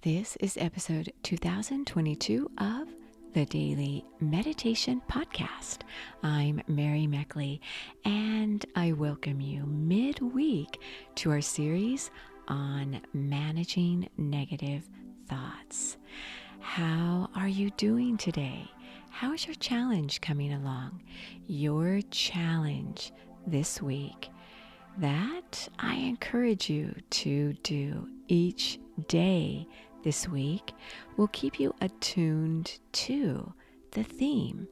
This is episode 2022 of the Daily Meditation Podcast. I'm Mary Meckley, and I welcome you midweek to our series on managing negative thoughts. How are you doing today? How is your challenge coming along? Your challenge this week that I encourage you to do each day this week will keep you attuned to the theme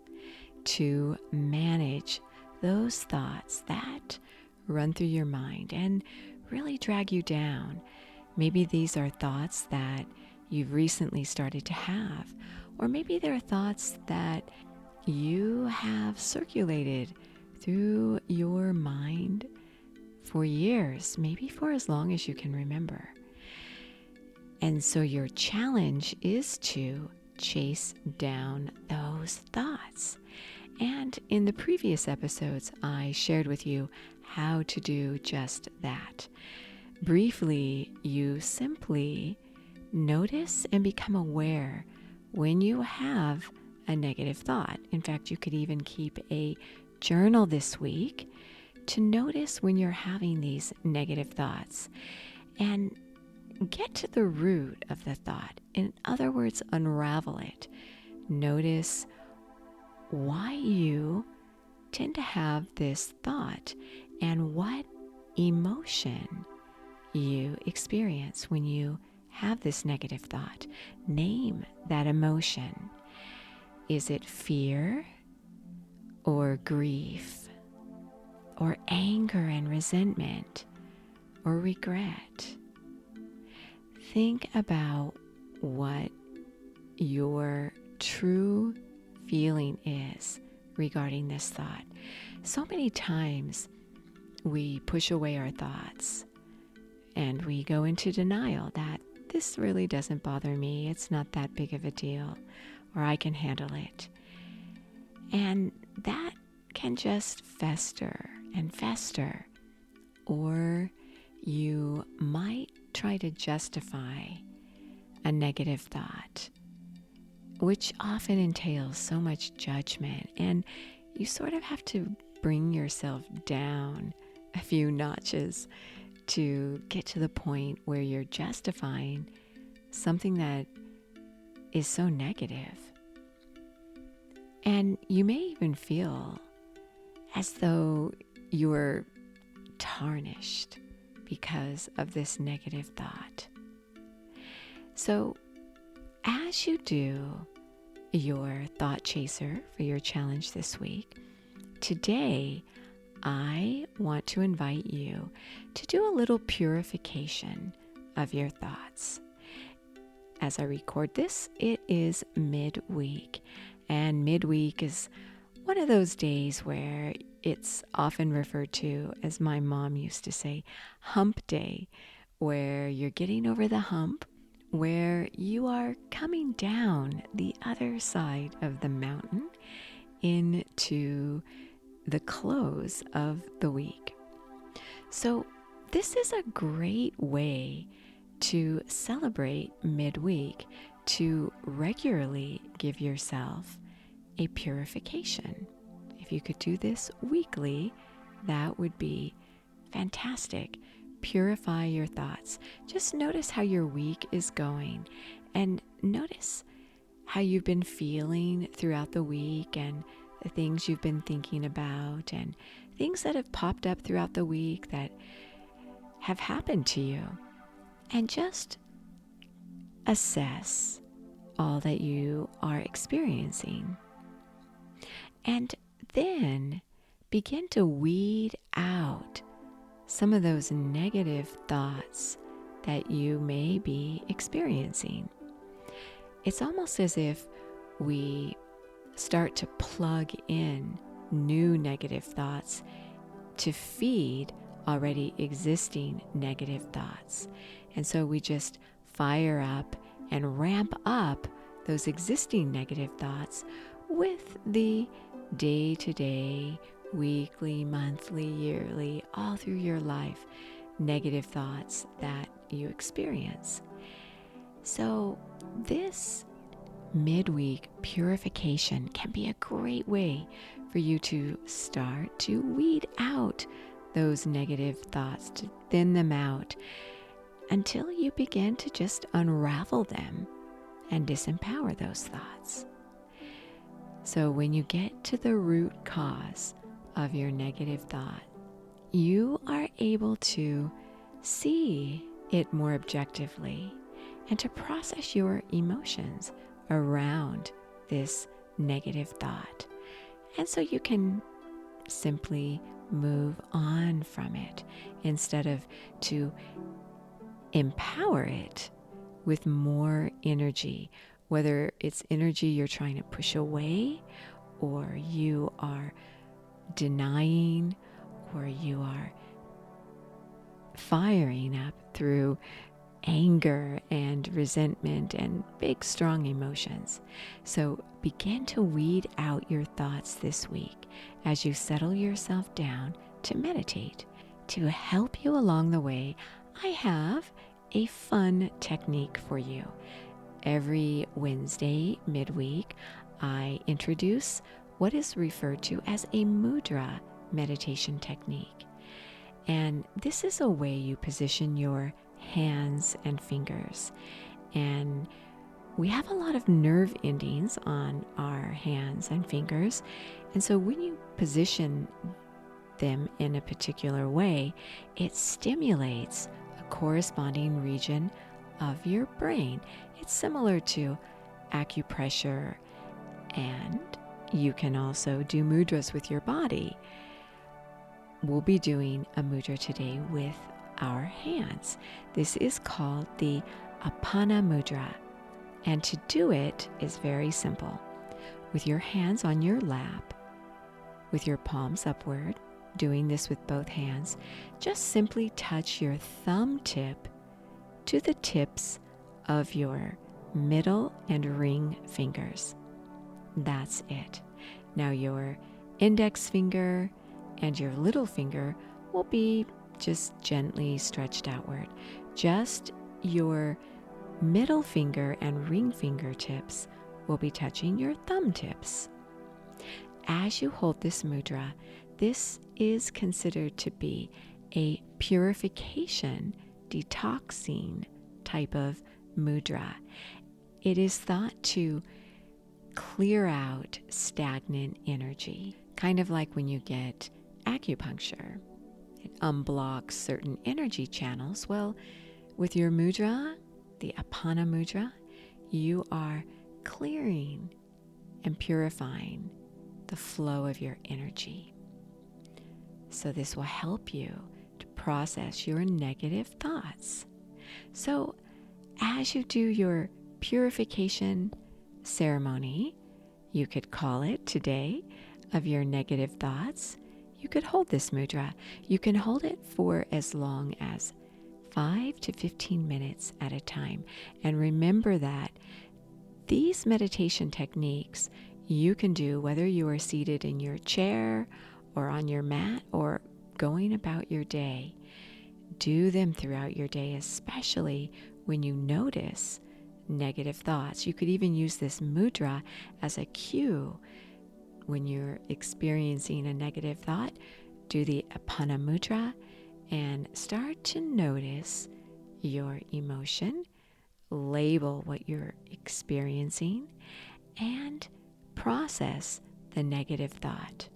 to manage those thoughts that run through your mind and really drag you down. Maybe these are thoughts that you've recently started to have, or maybe they're thoughts that you have circulated through your mind for years, maybe for as long as you can remember. And so your challenge is to chase down those thoughts. And in the previous episodes, I shared with you how to do just that. Briefly, you simply notice and become aware when you have a negative thought. In fact, you could even keep a journal this week to notice when you're having these negative thoughts and get to the root of the thought. In other words, unravel it. Notice why you tend to have this thought and what emotion you experience when you have this negative thought. Name that emotion. Is it fear or grief or anger and resentment or regret? Think about what your true feeling is regarding this thought. So many times we push away our thoughts and we go into denial that this really doesn't bother me, it's not that big of a deal, or I can handle it. And that can just fester and fester, or you might try to justify a negative thought, which often entails so much judgment, and you sort of have to bring yourself down a few notches to get to the point where you're justifying something that is so negative. And you may even feel as though you're tarnished because of this negative thought. So as you do your thought chaser for your challenge this week, today I want to invite you to do a little purification of your thoughts. As I record this, it is midweek, and midweek is one of those days where it's often referred to, as my mom used to say, hump day, where you're getting over the hump, where you are coming down the other side of the mountain into the close of the week. So this is a great way to celebrate midweek, to regularly give yourself a purification. If you could do this weekly, that would be fantastic. Purify your thoughts. Just notice how your week is going, and notice how you've been feeling throughout the week, and the things you've been thinking about, and things that have popped up throughout the week that have happened to you. And just assess all that you are experiencing. And then begin to weed out some of those negative thoughts that you may be experiencing. It's almost as if we start to plug in new negative thoughts to feed already existing negative thoughts. And so we just fire up and ramp up those existing negative thoughts with the day-to-day, weekly, monthly, yearly, all through your life, negative thoughts that you experience. So this midweek purification can be a great way for you to start to weed out those negative thoughts, to thin them out until you begin to just unravel them and disempower those thoughts. So when you get to the root cause of your negative thought, you are able to see it more objectively and to process your emotions around this negative thought. And so you can simply move on from it instead of to empower it with more energy, whether it's energy you're trying to push away, or you are denying, or you are firing up through anger and resentment and big, strong emotions. So begin to weed out your thoughts this week as you settle yourself down to meditate. To help you along the way, I have a fun technique for you. Every Wednesday midweek, I introduce what is referred to as a mudra meditation technique. And this is a way you position your hands and fingers. And we have a lot of nerve endings on our hands and fingers. And so when you position them in a particular way, it stimulates a corresponding region of your brain. It's similar to acupressure, and you can also do mudras with your body. We'll be doing a mudra today with our hands. This is called the Apana Mudra. And to do it is very simple. With your hands on your lap, with your palms upward, doing this with both hands, just simply touch your thumb tip to the tips of your middle and ring fingers. That's it. Now your index finger and your little finger will be just gently stretched outward. Just your middle finger and ring fingertips will be touching your thumb tips. As you hold this mudra, this is considered to be a purification, detoxing type of mudra. It is thought to clear out stagnant energy, kind of like when you get acupuncture. It unblocks certain energy channels. Well, with your mudra, the Apana Mudra, you are clearing and purifying the flow of your energy. So this will help you to process your negative thoughts. So as you do your purification ceremony, you could call it today, of your negative thoughts, you could hold this mudra. You can hold it for as long as 5 to 15 minutes at a time. And remember that these meditation techniques you can do whether you are seated in your chair or on your mat or going about your day. Do them throughout your day, especially when you notice negative thoughts. You could even use this mudra as a cue. When you're experiencing a negative thought, do the Apana Mudra and start to notice your emotion, label what you're experiencing, and process the negative thought.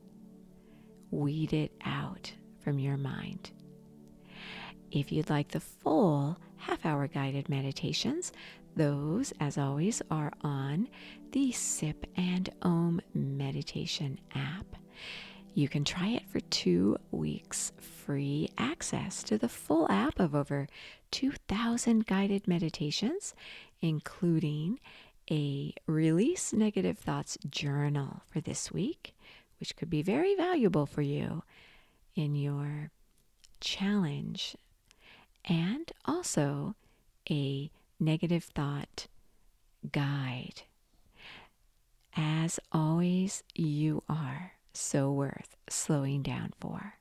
Weed it out from your mind. If you'd like the full half-hour guided meditations, those, as always, are on the Sip and Om meditation app. You can try it for 2 weeks, free access to the full app of over 2,000 guided meditations, including a Release Negative Thoughts journal for this week, which could be very valuable for you in your challenge, and also a negative thought guide. As always, you are so worth slowing down for.